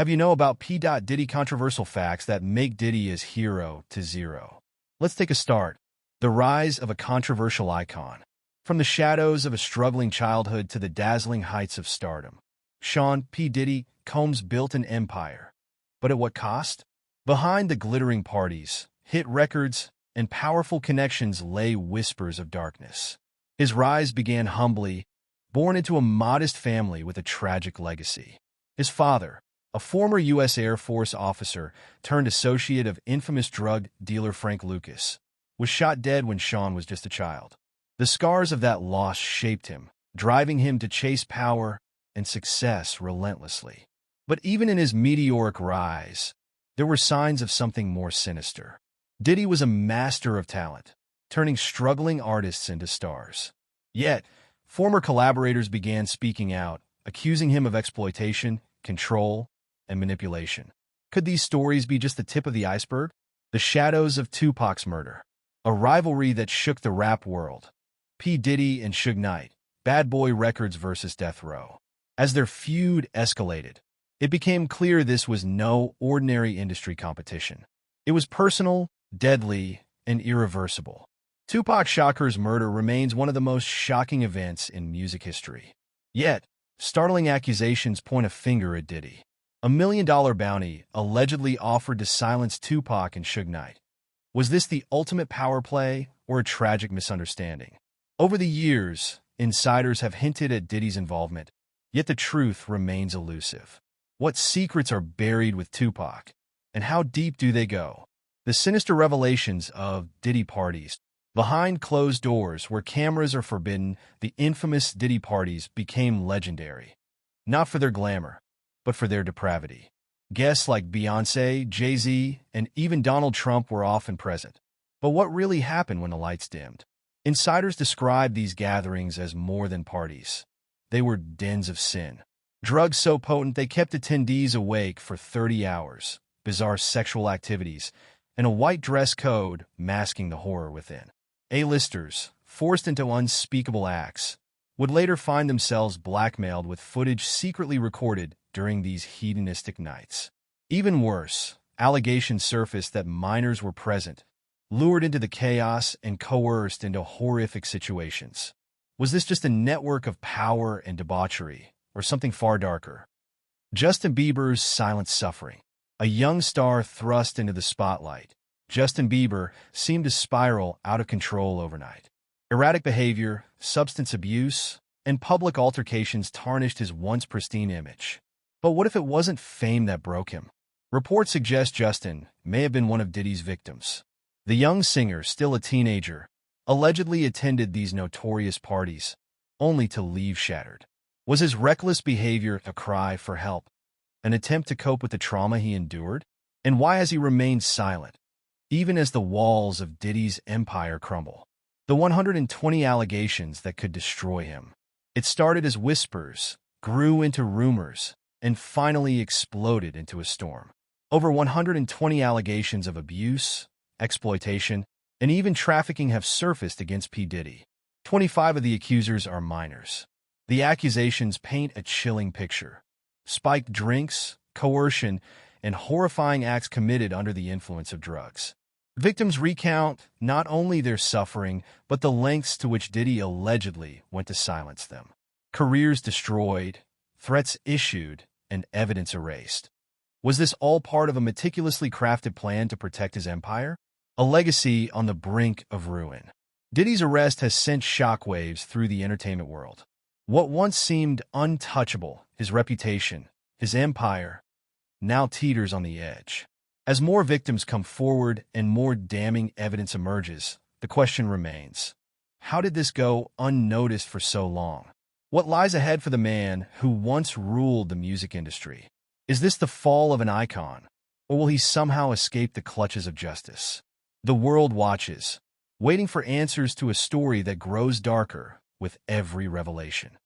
Have you know about P. Diddy controversial facts that make Diddy his hero to zero? Let's take a start. The rise of a controversial icon. From the shadows of a struggling childhood to the dazzling heights of stardom, Sean P. Diddy Combs built an empire. But at what cost? Behind the glittering parties, hit records, and powerful connections lay whispers of darkness. His rise began humbly, born into a modest family with a tragic legacy. His father, a former U.S. Air Force officer turned associate of infamous drug dealer Frank Lucas, was shot dead when Sean was just a child. The scars of that loss shaped him, driving him to chase power and success relentlessly. But even in his meteoric rise, there were signs of something more sinister. Diddy was a master of talent, turning struggling artists into stars. Yet, former collaborators began speaking out, accusing him of exploitation, control, and manipulation. Could these stories be just the tip of the iceberg? The shadows of Tupac's murder, a rivalry that shook the rap world. P. Diddy and Suge Knight, Bad Boy Records versus Death Row. As their feud escalated, it became clear this was no ordinary industry competition. It was personal, deadly, and irreversible. Tupac Shakur's murder remains one of the most shocking events in music history. Yet, startling accusations point a finger at Diddy. $1 million bounty allegedly offered to silence Tupac and Suge Knight. Was this the ultimate power play or a tragic misunderstanding? Over the years, insiders have hinted at Diddy's involvement, yet the truth remains elusive. What secrets are buried with Tupac, and how deep do they go? The sinister revelations of Diddy parties. Behind closed doors, where cameras are forbidden, the infamous Diddy parties became legendary. Not for their glamour, but for their depravity. Guests like Beyoncé, Jay-Z, and even Donald Trump were often present. But what really happened when the lights dimmed? Insiders describe these gatherings as more than parties. They were dens of sin. Drugs so potent they kept attendees awake for 30 hours, bizarre sexual activities, and a white dress code masking the horror within. A-listers, forced into unspeakable acts, would later find themselves blackmailed with footage secretly recorded during these hedonistic nights. Even worse, allegations surfaced that minors were present, lured into the chaos and coerced into horrific situations. Was this just a network of power and debauchery, or something far darker? Justin Bieber's silent suffering. A young star thrust into the spotlight, Justin Bieber seemed to spiral out of control overnight. Erratic behavior, substance abuse, and public altercations tarnished his once pristine image. But what if it wasn't fame that broke him? Reports suggest Justin may have been one of Diddy's victims. The young singer, still a teenager, allegedly attended these notorious parties, only to leave shattered. Was his reckless behavior a cry for help, an attempt to cope with the trauma he endured? And why has he remained silent, even as the walls of Diddy's empire crumble? The 120 allegations that could destroy him. It started as whispers, grew into rumors, and finally exploded into a storm. Over 120 allegations of abuse, exploitation, and even trafficking have surfaced against P. Diddy. 25 of the accusers are minors. The accusations paint a chilling picture. Spiked drinks, coercion, and horrifying acts committed under the influence of drugs. Victims recount not only their suffering, but the lengths to which Diddy allegedly went to silence them. Careers destroyed, threats issued, and evidence erased. Was this all part of a meticulously crafted plan to protect his empire? A legacy on the brink of ruin. Diddy's arrest has sent shockwaves through the entertainment world. What once seemed untouchable, his reputation, his empire, now teeters on the edge. As more victims come forward and more damning evidence emerges, the question remains: how did this go unnoticed for so long? What lies ahead for the man who once ruled the music industry? Is this the fall of an icon, or will he somehow escape the clutches of justice? The world watches, waiting for answers to a story that grows darker with every revelation.